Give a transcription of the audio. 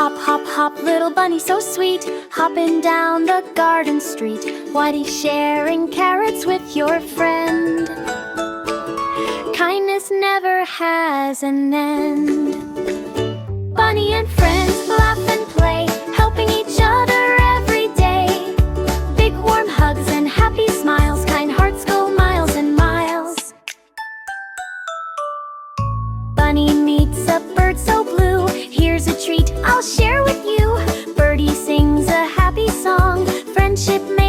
Hop, hop, hop, little bunny so sweet, hopping down the garden street. Whitey sharing carrots with your friend. Kindness never has an end. Bunny and friends laugh and play, helping each other every day. Big warm hugs and happy smiles, kind hearts go miles and miles. Bunny meets a bird so blue, here's a treat I'll share with you. Birdie sings a happy song, friendship makes